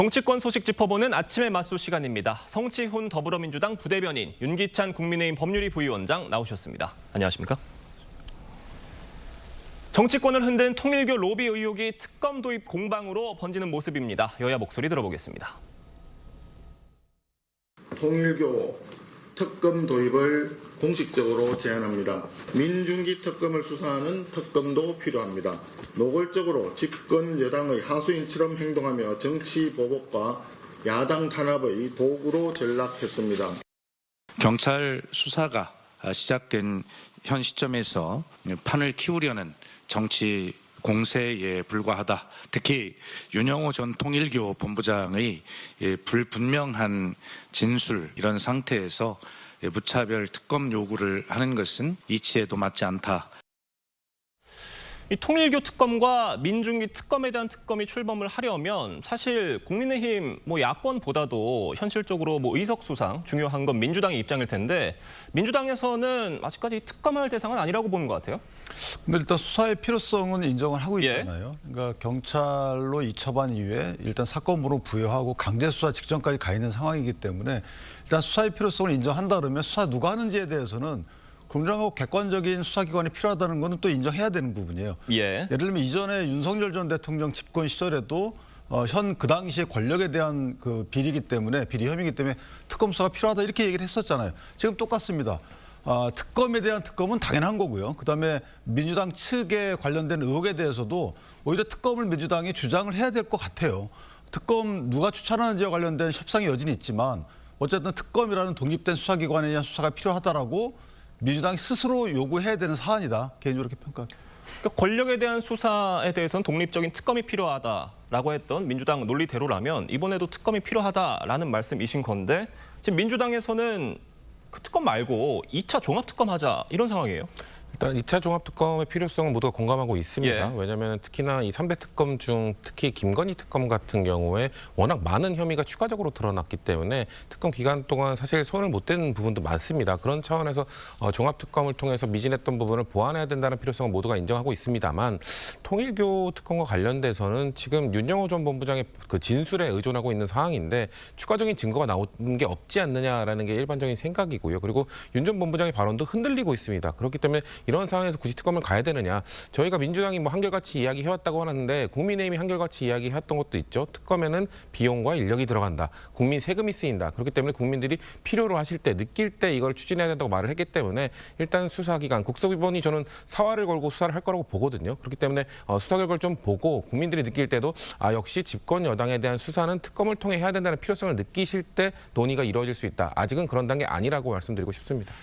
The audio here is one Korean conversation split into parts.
정치권 소식 짚어보는 아침의 맞수 시간입니다. 성치훈 더불어민주당 부대변인, 윤기찬 국민의힘 법률위 부위원장 나오셨습니다. 안녕하십니까? 정치권을 흔든 통일교 로비 의혹이 특검 도입 공방으로 번지는 모습입니다. 여야 목소리 들어보겠습니다. 통일교 특검 도입을 공식적으로 제안합니다. 민중기 특검을 수사하는 특검도 필요합니다. 노골적으로 집권 여당의 하수인처럼 행동하며 정치 보복과 야당 탄압의 도구로 전락했습니다. 경찰 수사가 시작된 현 시점에서 판을 키우려는 정치 공세에 불과하다. 특히 윤영호 전 통일교 본부장의 불분명한 진술 이런 상태에서 무차별 특검 요구를 하는 것은 이치에도 맞지 않다. 이 통일교 특검과 민중기 특검에 대한 특검이 출범을 하려면 사실 국민의힘 야권보다도 현실적으로 의석 수상 중요한 건 민주당의 입장일 텐데 민주당에서는 아직까지 특검할 대상은 아니라고 보는 것 같아요. 근데 일단 수사의 필요성은 인정을 하고 있잖아요. 그러니까 경찰로 이첩한 이후에 일단 사건으로 부여하고 강제 수사 직전까지 가 있는 상황이기 때문에 일단 수사의 필요성을 인정한다 그러면 수사 누가 하는지에 대해서는 공정하고 객관적인 수사기관이 필요하다는 것은 또 인정해야 되는 부분이에요. 예를 들면 이전에 윤석열 전 대통령 집권 시절에도 현 그 당시의 권력에 대한 그 비리 혐의이기 때문에 특검 수사가 필요하다 이렇게 얘기를 했었잖아요. 지금 똑같습니다. 특검에 대한 특검은 당연한 거고요. 그다음에 민주당 측에 관련된 의혹에 대해서도 오히려 특검을 민주당이 주장을 해야 될 것 같아요. 특검 누가 추천하는지와 관련된 협상의 여지는 있지만 어쨌든 특검이라는 독립된 수사기관에 대한 수사가 필요하다라고 민주당이 스스로 요구해야 되는 사안이다. 개인적으로 그렇게 평가합니다. 그러니까 권력에 대한 수사에 대해서는 독립적인 특검이 필요하다라고 했던 민주당 논리대로라면 이번에도 특검이 필요하다라는 말씀이신 건데 지금 민주당에서는 그 특검 말고 2차 종합특검 하자 이런 상황이에요. 일단 2차 종합특검의 필요성은 모두가 공감하고 있습니다. 왜냐하면 특히나 이 3대 특검 중 특히 김건희 특검 같은 경우에 워낙 많은 혐의가 추가적으로 드러났기 때문에 특검 기간 동안 사실 손을 못 댄 부분도 많습니다. 그런 차원에서 종합특검을 통해서 미진했던 부분을 보완해야 된다는 필요성을 모두가 인정하고 있습니다만 통일교 특검과 관련돼서는 지금 윤영호 전 본부장의 그 진술에 의존하고 있는 상황인데 추가적인 증거가 나오는 게 없지 않느냐라는 게 일반적인 생각이고요. 그리고 윤 전 본부장의 발언도 흔들리고 있습니다. 그렇기 때문에 이런 상황에서 굳이 특검을 가야 되느냐. 저희가 민주당이 한결같이 이야기해왔다고 하는데 국민의힘이 한결같이 이야기했던 것도 있죠. 특검에는 비용과 인력이 들어간다. 국민 세금이 쓰인다. 그렇기 때문에 국민들이 필요로 하실 때, 느낄 때 이걸 추진해야 된다고 말을 했기 때문에 일단 수사기관, 국서기관이 저는 사활을 걸고 수사를 할 거라고 보거든요. 그렇기 때문에 수사 결과를 좀 보고 국민들이 느낄 때도 역시 집권 여당에 대한 수사는 특검을 통해 해야 된다는 필요성을 느끼실 때 논의가 이루어질 수 있다. 아직은 그런 단계 아니라고 말씀드리고 싶습니다.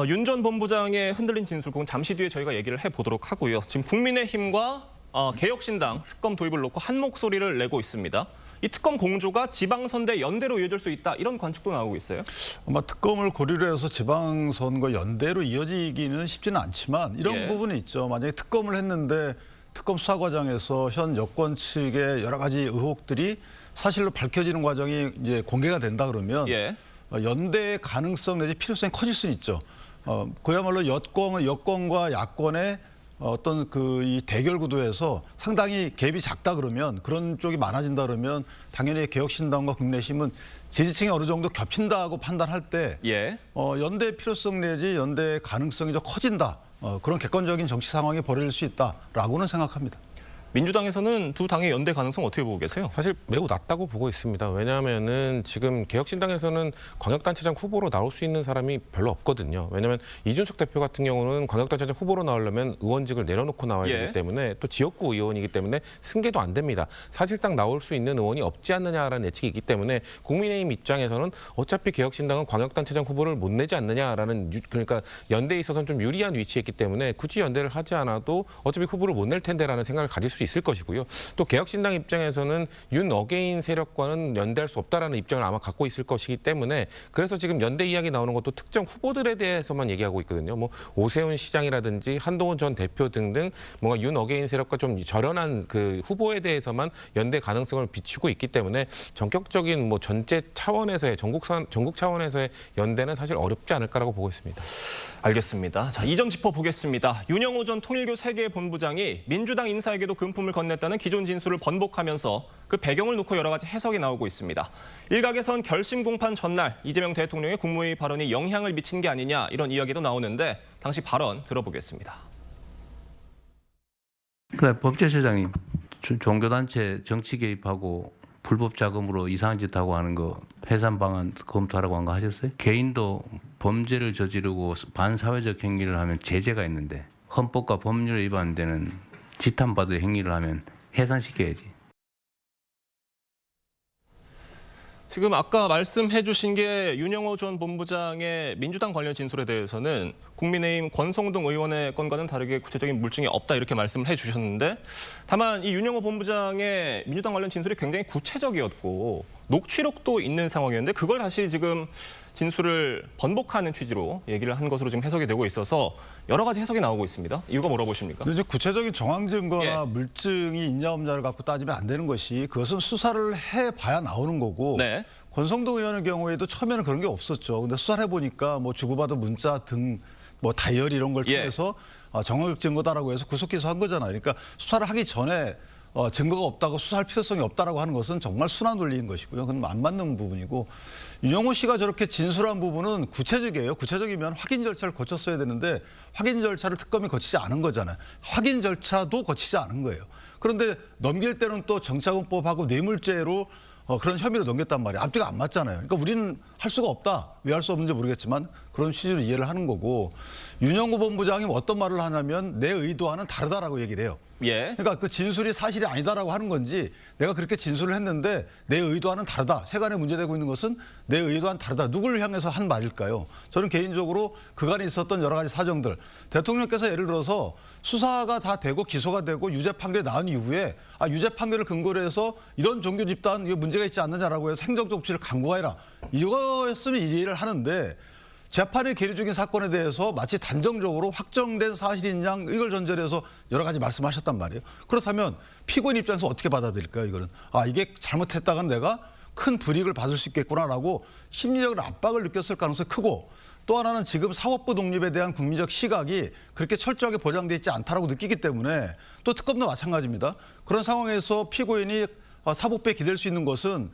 윤 전 본부장의 흔들린 진술, 그건 잠시 뒤에 저희가 얘기를 해보도록 하고요. 지금 국민의힘과 개혁신당 특검 도입을 놓고 한 목소리를 내고 있습니다. 이 특검 공조가 지방선대 연대로 이어질 수 있다, 이런 관측도 나오고 있어요. 아마 특검을 고리로 해서 지방선거 연대로 이어지기는 쉽지는 않지만 이런 부분이 있죠. 만약에 특검을 했는데 특검 수사 과정에서 현 여권 측의 여러 가지 의혹들이 사실로 밝혀지는 과정이 이제 공개가 된다 그러면 연대의 가능성 내지 필요성이 커질 수는 있죠. 그야말로 여권과 야권의 어떤 이 대결 구도에서 상당히 갭이 작다 그러면 그런 쪽이 많아진다 그러면 당연히 개혁신당과 국민의힘은 지지층이 어느 정도 겹친다고 판단할 때 연대 필요성 내지 연대의 가능성이 좀 커진다. 그런 객관적인 정치 상황이 벌어질 수 있다라고는 생각합니다. 민주당에서는 두 당의 연대 가능성 어떻게 보고 계세요? 사실 매우 낮다고 보고 있습니다. 왜냐하면은 지금 개혁신당에서는 광역단체장 후보로 나올 수 있는 사람이 별로 없거든요. 왜냐하면 이준석 대표 같은 경우는 광역단체장 후보로 나오려면 의원직을 내려놓고 나와야 되기 때문에 또 지역구 의원이기 때문에 승계도 안 됩니다. 사실상 나올 수 있는 의원이 없지 않느냐라는 예측이 있기 때문에 국민의힘 입장에서는 어차피 개혁신당은 광역단체장 후보를 못 내지 않느냐라는 그러니까 연대에 있어서는 좀 유리한 위치에 있기 때문에 굳이 연대를 하지 않아도 어차피 후보를 못 낼 텐데라는 생각을 가질 수 있을 것이고요. 또 개혁신당 입장에서는 윤 어게인 세력과는 연대할 수 없다라는 입장을 아마 갖고 있을 것이기 때문에 그래서 지금 연대 이야기 나오는 것도 특정 후보들에 대해서만 얘기하고 있거든요. 오세훈 시장이라든지 한동훈 전 대표 등등 뭔가 윤 어게인 세력과 좀 절연한 그 후보에 대해서만 연대 가능성을 비추고 있기 때문에 전격적인 전체 차원에서의 전국 차원에서의 연대는 사실 어렵지 않을까라고 보고 있습니다. 알겠습니다. 자, 이 점 짚어보겠습니다. 윤영호 전 통일교 세계 본부장이 민주당 인사에게도 금 금품을 건넸다는 기존 진술을 번복하면서 그 배경을 놓고 여러 가지 해석이 나오고 있습니다. 일각에선 결심 공판 전날 이재명 대통령의 국무회의 발언이 영향을 미친 게 아니냐 이런 이야기도 나오는데 당시 발언 들어보겠습니다. 그래, 법제처장님, 종교단체 정치 개입하고 불법 자금으로 이상한 짓 하고 하는 거 해산 방안 검토하라고 한 거 하셨어요? 개인도 범죄를 저지르고 반사회적 행위를 하면 제재가 있는데 헌법과 법률에 위반되는 지탄받을 행위를 하면 해산시켜야지. 지금 아까 말씀해 주신 게 윤영호 전 본부장의 민주당 관련 진술에 대해서는 국민의힘 권성동 의원의 건과는 다르게 구체적인 물증이 없다 이렇게 말씀을 해 주셨는데 다만 이 윤영호 본부장의 민주당 관련 진술이 굉장히 구체적이었고 녹취록도 있는 상황이었는데 그걸 다시 지금 진술을 번복하는 취지로 얘기를 한 것으로 지금 해석이 되고 있어서 여러 가지 해석이 나오고 있습니다. 이유가 뭐라고 보십니까? 이제 구체적인 정황 증거나 예. 물증이 있냐 없냐를 갖고 따지면 안 되는 것이 그것은 수사를 해봐야 나오는 거고 네. 권성동 의원의 경우에도 처음에는 그런 게 없었죠. 근데 수사를 해보니까 뭐 주고받은 문자 등 뭐 다이어리 이런 걸 예. 통해서 정황 증거다라고 해서 구속 기소한 거잖아요. 그러니까 수사를 하기 전에 증거가 없다고 수사할 필요성이 없다라고 하는 것은 정말 순환 논리인 것이고요. 그건 안 맞는 부분이고 윤영호 씨가 저렇게 진술한 부분은 구체적이에요. 구체적이면 확인 절차를 거쳤어야 되는데 확인 절차를 특검이 거치지 않은 거잖아요. 확인 절차도 거치지 않은 거예요. 그런데 넘길 때는 또 정치자금법하고 뇌물죄로 그런 혐의로 넘겼단 말이에요. 앞뒤가 안 맞잖아요. 그러니까 우리는 할 수가 없다. 왜 할 수 없는지 모르겠지만 그런 취지로 이해를 하는 거고 윤영호 본부장이 어떤 말을 하냐면 내 의도와는 다르다라고 얘기를 해요. 예. 그러니까 그 진술이 사실이 아니다라고 하는 건지 내가 그렇게 진술을 했는데 내 의도와는 다르다. 세간에 문제되고 있는 것은 내 의도와는 다르다. 누구를 향해서 한 말일까요? 저는 개인적으로 그간에 있었던 여러 가지 사정들. 대통령께서 예를 들어서 수사가 다 되고 기소가 되고 유죄 판결이 나온 이후에 유죄 판결을 근거로 해서 이런 종교 집단 이거 문제가 있지 않느냐라고 해서 행정적 조치를 강구하라. 이거였으면 이해를 하는데 재판에 계류 중인 사건에 대해서 마치 단정적으로 확정된 사실인 양 이걸 전제로 해서 여러 가지 말씀하셨단 말이에요. 그렇다면 피고인 입장에서 어떻게 받아들일까요? 이거는 이게 잘못했다간 내가 큰 불이익을 받을 수 있겠구나라고 심리적인 압박을 느꼈을 가능성이 크고 또 하나는 지금 사법부 독립에 대한 국민적 시각이 그렇게 철저하게 보장되어 있지 않다라고 느끼기 때문에 또 특검도 마찬가지입니다. 그런 상황에서 피고인이 사법부에 기댈 수 있는 것은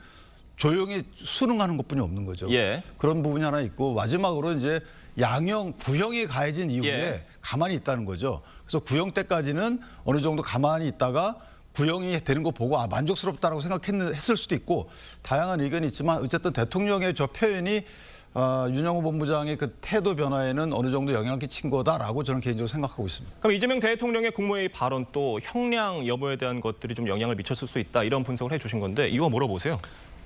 조용히 수능하는 것뿐이 없는 거죠. 예. 그런 부분이 하나 있고 마지막으로 이제 양형, 구형이 가해진 이후에 예. 가만히 있다는 거죠. 그래서 구형 때까지는 어느 정도 가만히 있다가 구형이 되는 거 보고 만족스럽다라고 생각했을 수도 있고 다양한 의견이 있지만 어쨌든 대통령의 저 표현이 윤영호 본부장의 그 태도 변화에는 어느 정도 영향을 끼친 거다라고 저는 개인적으로 생각하고 있습니다. 그럼 이재명 대통령의 국무회의 발언 또 형량 여부에 대한 것들이 좀 영향을 미쳤을 수 있다 이런 분석을 해주신 건데 이거 뭐라고 보세요?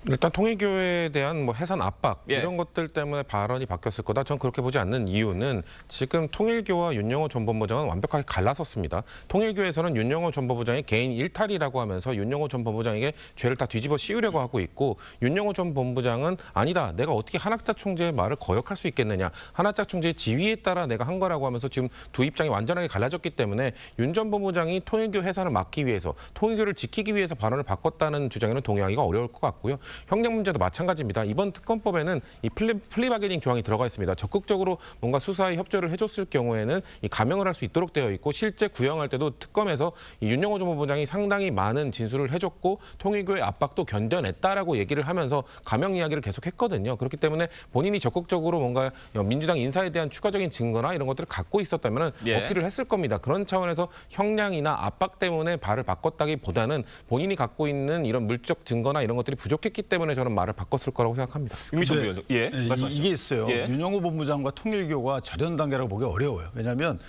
일단 통일교에 대한 뭐 해산 압박 예. 이런 것들 때문에 발언이 바뀌었을 거다. 전 그렇게 보지 않는 이유는 지금 통일교와 윤영호 전 본부장은 완벽하게 갈라섰습니다. 통일교에서는 윤영호 전 본부장이 개인 일탈이라고 하면서 윤영호 전 본부장에게 죄를 다 뒤집어 씌우려고 하고 있고 윤영호 전 본부장은 아니다. 내가 어떻게 한학자 총재의 말을 거역할 수 있겠느냐. 한학자 총재의 지휘에 따라 내가 한 거라고 하면서 지금 두 입장이 완전하게 갈라졌기 때문에 윤 전 본부장이 통일교 해산을 막기 위해서 통일교를 지키기 위해서 발언을 바꿨다는 주장에는 동의하기가 어려울 것 같고요. 형량 문제도 마찬가지입니다. 이번 특검법에는 이 플리바게닝 조항이 들어가 있습니다. 적극적으로 뭔가 수사에 협조를 해줬을 경우에는 이 감형을 할 수 있도록 되어 있고 실제 구형할 때도 특검에서 이 윤영호 전 본부장이 상당히 많은 진술을 해줬고 통일교의 압박도 견뎌냈다라고 얘기를 하면서 감형 이야기를 계속했거든요. 그렇기 때문에 본인이 적극적으로 뭔가 민주당 인사에 대한 추가적인 증거나 이런 것들을 갖고 있었다면 예. 어필을 했을 겁니다. 그런 차원에서 형량이나 압박 때문에 발을 바꿨다기보다는 본인이 갖고 있는 이런 물적 증거나 이런 것들이 부족했기 때문에 저는 말을 바꿨을 거라고 생각합니다. 윤미정 위원장. 예. 말씀하시죠. 이게 있어요. 예. 윤영호 본부장과 통일교가 절연 단계라고 보기 어려워요. 왜냐하면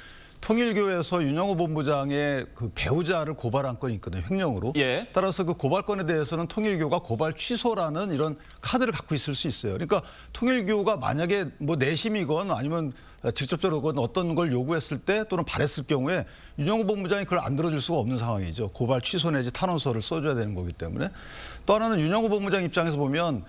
통일교에서 윤영호 본부장의 그 배우자를 고발한 건이 있거든요. 횡령으로. 예. 따라서 그 고발건에 대해서는 통일교가 고발 취소라는 이런 카드를 갖고 있을 수 있어요. 그러니까 통일교가 만약에 뭐 내심이건 아니면 직접적으로 어떤 걸 요구했을 때 또는 바랬을 경우에 윤영호 본부장이 그걸 안 들어줄 수가 없는 상황이죠. 고발 취소 내지 탄원서를 써줘야 되는 거기 때문에. 또 하나는 윤영호 본부장 입장에서 보면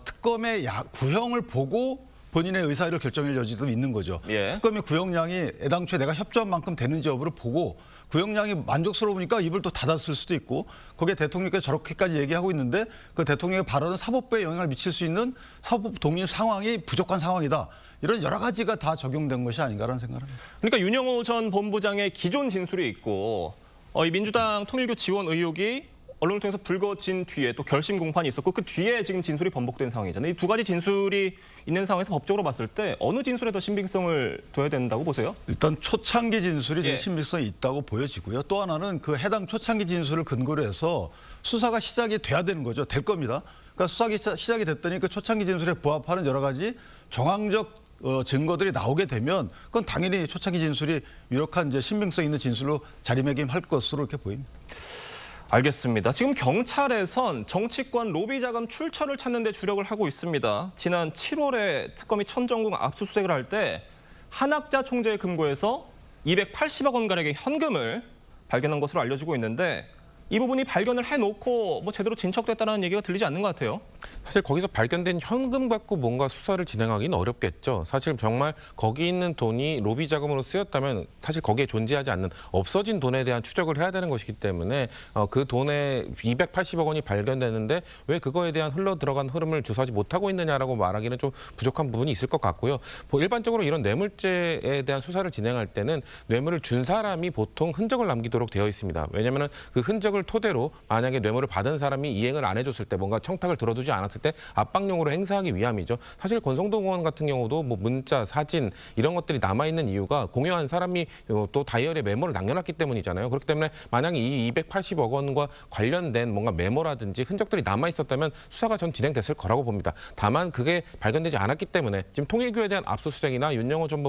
특검의 구형을 보고 본인의 의사를 결정할 여지도 있는 거죠. 예. 특검의 구형량이 애당초에 내가 협조한 만큼 되는지 여부를 보고 구형량이 만족스러우니까 입을 또 닫았을 수도 있고 거기에 대통령께서 저렇게까지 얘기하고 있는데 그 대통령의 발언은 사법부에 영향을 미칠 수 있는 사법 독립 상황이 부족한 상황이다. 이런 여러 가지가 다 적용된 것이 아닌가라는 생각을 합니다. 그러니까 윤영호 전 본부장의 기존 진술이 있고 이 민주당 통일교 지원 의혹이 언론을 통해서 불거진 뒤에 또 결심 공판이 있었고 그 뒤에 지금 진술이 번복된 상황이잖아요. 이 두 가지 진술이 있는 상황에서 법적으로 봤을 때 어느 진술에 더 신빙성을 둬야 된다고 보세요? 일단 초창기 진술이 지금 예. 신빙성이 있다고 보여지고요. 또 하나는 그 해당 초창기 진술을 근거로 해서 수사가 시작이 돼야 되는 거죠. 될 겁니다. 그러니까 수사가 시작이 됐더니 그 초창기 진술에 부합하는 여러 가지 정황적 증거들이 나오게 되면 그건 당연히 초창기 진술이 유력한 이제 신빙성 있는 진술로 자리매김할 것으로 이렇게 보입니다. 알겠습니다. 지금 경찰에선 정치권 로비 자금 출처를 찾는 데 주력을 하고 있습니다. 지난 7월에 특검이 천정궁 압수수색을 할 때 한학자 총재의 금고에서 280억 원 가량의 현금을 발견한 것으로 알려지고 있는데 이 부분이 발견을 해놓고 뭐 제대로 진척됐다는 얘기가 들리지 않는 것 같아요. 사실 거기서 발견된 현금 갖고 뭔가 수사를 진행하기는 어렵겠죠. 사실 정말 거기 있는 돈이 로비 자금으로 쓰였다면 사실 거기에 존재하지 않는 없어진 돈에 대한 추적을 해야 되는 것이기 때문에 그 돈에 280억 원이 발견됐는데 왜 그거에 대한 흘러 들어간 흐름을 조사하지 못하고 있느냐라고 말하기는 좀 부족한 부분이 있을 것 같고요. 일반적으로 이런 뇌물죄에 대한 수사를 진행할 때는 뇌물을 준 사람이 보통 흔적을 남기도록 되어 있습니다. 왜냐하면 그 흔적을 토대로 만약에 뇌물을 받은 사람이 이행을 안 해줬을 때 뭔가 청탁을 들어두지 않았을 때 압박용으로 행사하기 위함이죠. 사실 권성동 의원 같은 경우도 뭐 문자, 사진 이런 것들이 남아있는 이유가 공유한 사람이 또 다이어리에 메모를 남겨놨기 때문이잖아요. 그렇기 때문에 만약에 이 280억 원과 관련된 뭔가 메모라든지 흔적들이 남아있었다면 수사가 전 진행됐을 거라고 봅니다. 다만 그게 발견되지 않았기 때문에 지금 통일교에 대한 압수수색이나 윤영호 전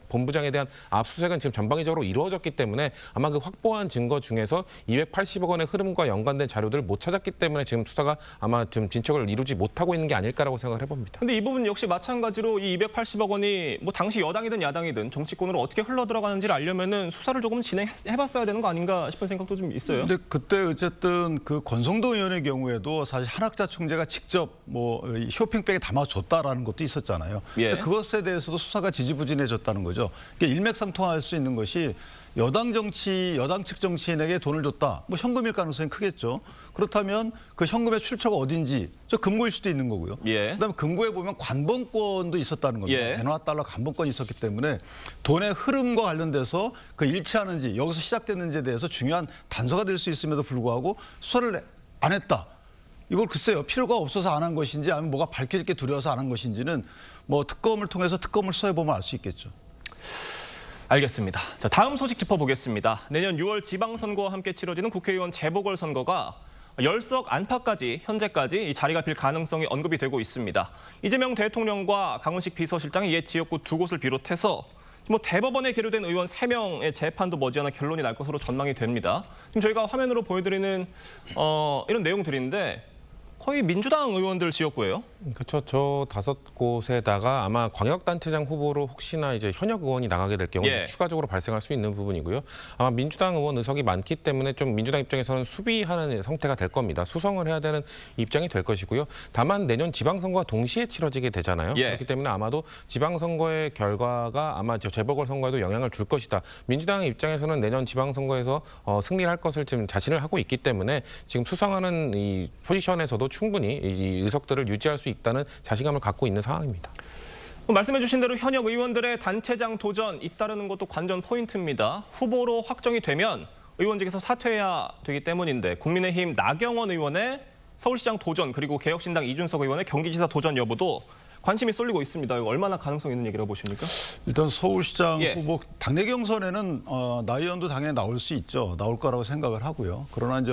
본부장에 대한 압수수색은 지금 전방위적으로 이루어졌기 때문에 아마 그 확보한 증거 중에서 280억 원의 흐름과 연관된 자료들을 못 찾았기 때문에 지금 수사가 아마 좀 진척을 이루지 못하고 있는 게 아닐까라고 생각을 해봅니다. 근데 이 부분 역시 마찬가지로 이 280억 원이 뭐 당시 여당이든 야당이든 정치권으로 어떻게 흘러들어가는지를 알려면은 수사를 조금 진행해봤어야 되는 거 아닌가 싶은 생각도 좀 있어요. 근데 그때 어쨌든 그 권성동 의원의 경우에도 사실 한학자 총재가 직접 뭐 쇼핑백에 담아줬다라는 것도 있었잖아요. 예. 근데 그것에 대해서도 수사가 지지부진해졌다는 거죠. 그러니까 일맥상통할 수 있는 것이 여당 측 정치인에게 돈을 줬다. 뭐 현금일 가능성이 크겠죠. 그렇다면 그 현금의 출처가 어딘지 저 금고일 수도 있는 거고요. 예. 그다음에 금고에 보면 관본권도 있었다는 겁니다. 예. 엔화 달러 관본권이 있었기 때문에 돈의 흐름과 관련돼서 그 일치하는지 여기서 시작됐는지에 대해서 중요한 단서가 될 수 있음에도 불구하고 수사를 안 했다. 이걸 글쎄요. 필요가 없어서 안 한 것인지 아니면 뭐가 밝혀질 게 두려워서 안 한 것인지는 뭐 특검을 통해서 특검을 수사해보면 알 수 있겠죠. 알겠습니다. 자, 다음 소식 짚어보겠습니다. 내년 6월 지방선거와 함께 치러지는 국회의원 재보궐선거가 열석 안팎까지 현재까지 이 자리가 빌 가능성이 언급이 되고 있습니다. 이재명 대통령과 강훈식 비서실장이 옛 지역구 두 곳을 비롯해서 뭐 대법원에 계류된 의원 3명의 재판도 머지않아 결론이 날 것으로 전망이 됩니다. 지금 저희가 화면으로 보여드리는 이런 내용들인데 거의 민주당 의원들 지역구예요. 그렇죠. 저 5곳에다가 아마 광역단체장 후보로 혹시나 이제 현역 의원이 나가게 될 경우 예. 추가적으로 발생할 수 있는 부분이고요. 아마 민주당 의원 의석이 많기 때문에 좀 민주당 입장에서는 수비하는 형태가 될 겁니다. 수성을 해야 되는 입장이 될 것이고요. 다만 내년 지방선거와 동시에 치러지게 되잖아요. 예. 그렇기 때문에 아마도 지방선거의 결과가 아마 저 재보궐선거에도 영향을 줄 것이다. 민주당 입장에서는 내년 지방선거에서 승리를 할 것을 지금 자신을 하고 있기 때문에 지금 수성하는 이 포지션에서도 충분히 이 의석들을 유지할 수 있다는 자신감을 갖고 있는 상황입니다. 말씀해 주신 대로 현역 의원들의 단체장 도전 잇따르는 것도 관전 포인트입니다. 후보로 확정이 되면 의원직에서 사퇴해야 되기 때문인데 국민의힘 나경원 의원의 서울시장 도전 그리고 개혁신당 이준석 의원의 경기지사 도전 여부도 관심이 쏠리고 있습니다. 이거 얼마나 가능성 있는 얘기라고 보십니까? 일단 서울시장 예. 후보 당내 경선에는 나 의원도 당연히 나올 수 있죠. 나올 거라고 생각을 하고요. 그러나 이제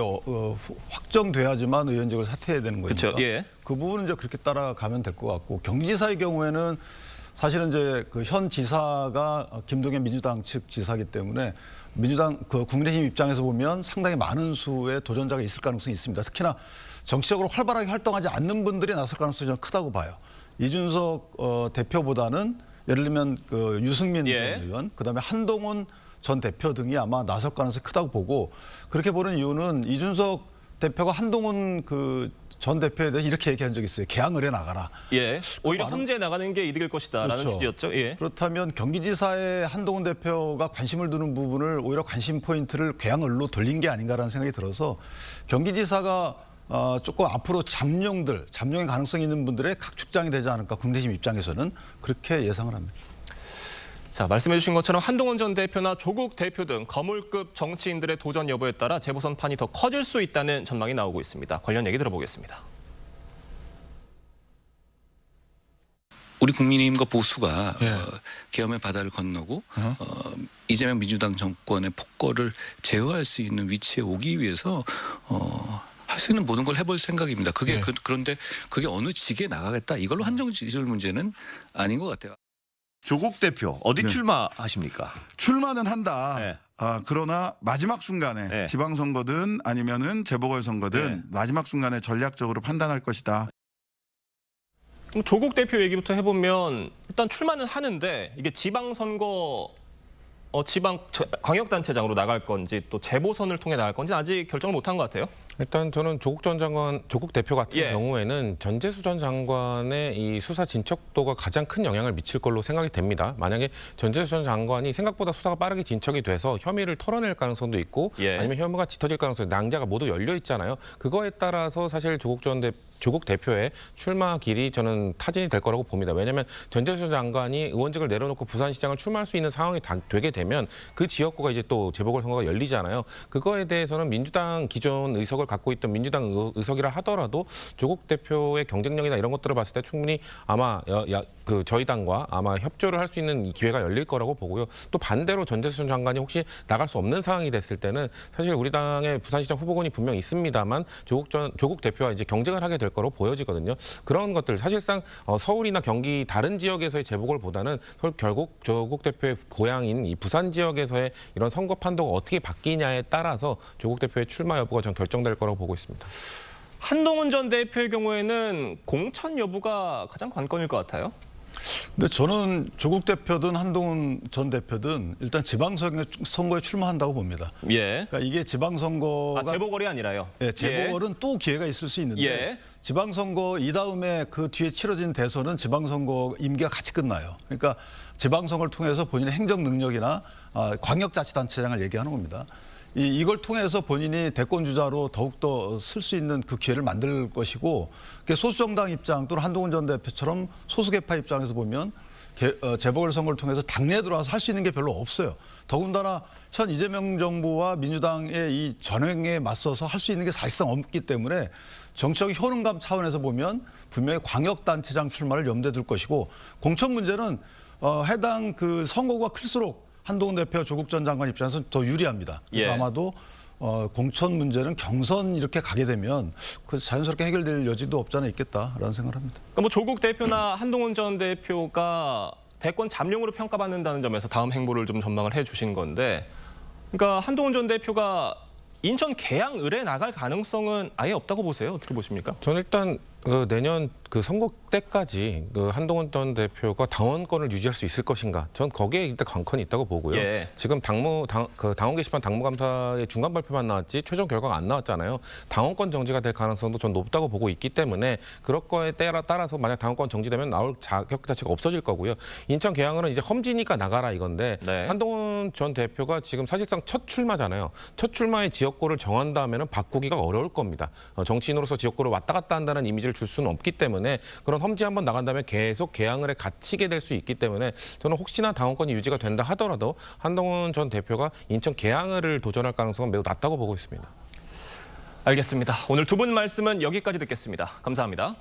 확정돼야지만 의원직을 사퇴해야 되는 거니까. 그쵸, 예. 그 부분은 이제 그렇게 따라가면 될 것 같고 경기지사의 경우에는 사실은 이제 그 현 지사가 김동연 민주당 측 지사이기 때문에 민주당 그 국민의힘 입장에서 보면 상당히 많은 수의 도전자가 있을 가능성이 있습니다. 특히나 정치적으로 활발하게 활동하지 않는 분들이 나설 가능성이 좀 크다고 봐요. 이준석 대표보다는 예를 들면 그 유승민 예. 전 의원, 그다음에 한동훈 전 대표 등이 아마 나설 가능성이 크다고 보고 그렇게 보는 이유는 이준석 대표가 한동훈 그 전 대표에 대해서 이렇게 얘기한 적이 있어요. 개항을 해 나가라. 예. 오히려 많은- 혼자 나가는 게 이득일 것이다라는 그렇죠. 취지였죠. 예. 그렇다면 경기지사의 한동훈 대표가 관심을 두는 부분을 오히려 관심 포인트를 개항을로 돌린 게 아닌가라는 생각이 들어서 경기지사가 조금 앞으로 잠룡의 가능성이 있는 분들의 각축장이 되지 않을까 국민의힘 입장에서는 그렇게 예상을 합니다. 자, 말씀해 주신 것처럼 한동훈 전 대표나 조국 대표 등 거물급 정치인들의 도전 여부에 따라 재보선 판이 더 커질 수 있다는 전망이 나오고 있습니다. 관련 얘기 들어보겠습니다. 우리 국민의힘과 보수가 계엄의 바다를 건너고 이재명 민주당 정권의 폭거를 제어할 수 있는 위치에 오기 위해서 할 수 있는 모든 걸 해볼 생각입니다. 그게 그런데 그게 어느 직에 나가겠다 이걸로 한정 지을 문제는 아닌 것 같아요. 조국 대표 어디 출마하십니까? 출마는 한다. 네. 그러나 마지막 순간에 네. 지방선거든 아니면은 재보궐선거든 네. 마지막 순간에 전략적으로 판단할 것이다. 그럼 조국 대표 얘기부터 해보면 일단 출마는 하는데 이게 지방선거 지방 광역단체장으로 나갈 건지 또 재보선을 통해 나갈 건지 아직 결정을 못한 것 같아요. 일단 저는 조국 대표 같은 경우에는 전재수 전 장관의 이 수사 진척도가 가장 큰 영향을 미칠 걸로 생각이 됩니다. 만약에 전재수 전 장관이 생각보다 수사가 빠르게 진척이 돼서 혐의를 털어낼 가능성도 있고 아니면 혐의가 짙어질 가능성이 낭자가 모두 열려 있잖아요. 그거에 따라서 사실 조국 대표의 출마 길이 저는 타진이 될 거라고 봅니다. 왜냐하면 전재수 장관이 의원직을 내려놓고 부산시장을 출마할 수 있는 상황이 되게 되면 그 지역구가 이제 또 재보궐선거가 열리잖아요. 그거에 대해서는 민주당 기존 의석을 갖고 있던 민주당 의석이라 하더라도 조국 대표의 경쟁력이나 이런 것들을 봤을 때 충분히 아마 저희 당과 아마 협조를 할 수 있는 기회가 열릴 거라고 보고요. 또 반대로 전재수 장관이 혹시 나갈 수 없는 상황이 됐을 때는 사실 우리 당의 부산시장 후보군이 분명 있습니다만 조국 대표와 이제 경쟁을 하게 될 거로 보여지거든요. 그런 것들 사실상 서울이나 경기 다른 지역에서의 재보궐보다는 결국 조국 대표의 고향인 이 부산 지역에서의 이런 선거 판도가 어떻게 바뀌냐에 따라서 조국 대표의 출마 여부가 전 결정될 거라고 보고 있습니다. 한동훈 전 대표의 경우에는 공천 여부가 가장 관건일 것 같아요. 근데 저는 조국 대표든 한동훈 전 대표든 일단 지방선거에 출마한다고 봅니다. 그러니까 이게 지방선거가 재보궐이 아니라요. 재보궐은 또 기회가 있을 수 있는데 지방선거 이다음에 그 뒤에 치러진 대선은 지방선거 임기가 같이 끝나요. 그러니까 지방선거를 통해서 본인의 행정 능력이나 광역자치단체장을 얘기하는 겁니다. 이걸 통해서 본인이 대권 주자로 더욱더 쓸 수 있는 그 기회를 만들 것이고 소수정당 입장 또는 한동훈 전 대표처럼 소수계파 입장에서 보면 재보궐선거를 통해서 당내에 들어와서 할 수 있는 게 별로 없어요. 더군다나 현 이재명 정부와 민주당의 이 전횡에 맞서서 할 수 있는 게 사실상 없기 때문에 정치적 효능감 차원에서 보면 분명히 광역단체장 출마를 염두에 둘 것이고 공천 문제는 해당 그 선거구가 클수록 한동훈 대표, 조국 전 장관 입장에서는 더 유리합니다. 그래서 아마도 공천 문제는 경선 이렇게 가게 되면 그 자연스럽게 해결될 여지도 없지 않아 있겠다라는 생각을 합니다. 그러니까 뭐 조국 대표나 한동훈 전 대표가 대권 잠룡으로 평가받는다는 점에서 다음 행보를 좀 전망을 해주신 건데, 그러니까 한동훈 전 대표가 인천 계양을에 나갈 가능성은 아예 없다고 보세요? 어떻게 보십니까? 저는 일단 내년 선거 때까지 한동훈 전 대표가 당원권을 유지할 수 있을 것인가? 전 거기에 일단 관건이 있다고 보고요. 지금 당원 게시판 당무감사의 중간 발표만 나왔지 최종 결과가 안 나왔잖아요. 당원권 정지가 될 가능성도 전 높다고 보고 있기 때문에 그럴 거에 따라서 만약 당원권 정지되면 나올 자격 자체가 없어질 거고요. 인천 계양을은 이제 험지니까 나가라 이건데 한동훈 전 대표가 지금 사실상 첫 출마잖아요. 첫 출마의 지역구를 정한다면은 바꾸기가 어려울 겁니다. 정치인으로서 지역구를 왔다 갔다 한다는 이미지를 줄 수는 없기 때문에 그런 험지 한번 나간다면 계속 계양을에 갇히게 될 수 있기 때문에 저는 혹시나 당원권이 유지가 된다 하더라도 한동훈 전 대표가 인천 계양을을 도전할 가능성은 매우 낮다고 보고 있습니다. 알겠습니다. 오늘 두 분 말씀은 여기까지 듣겠습니다. 감사합니다.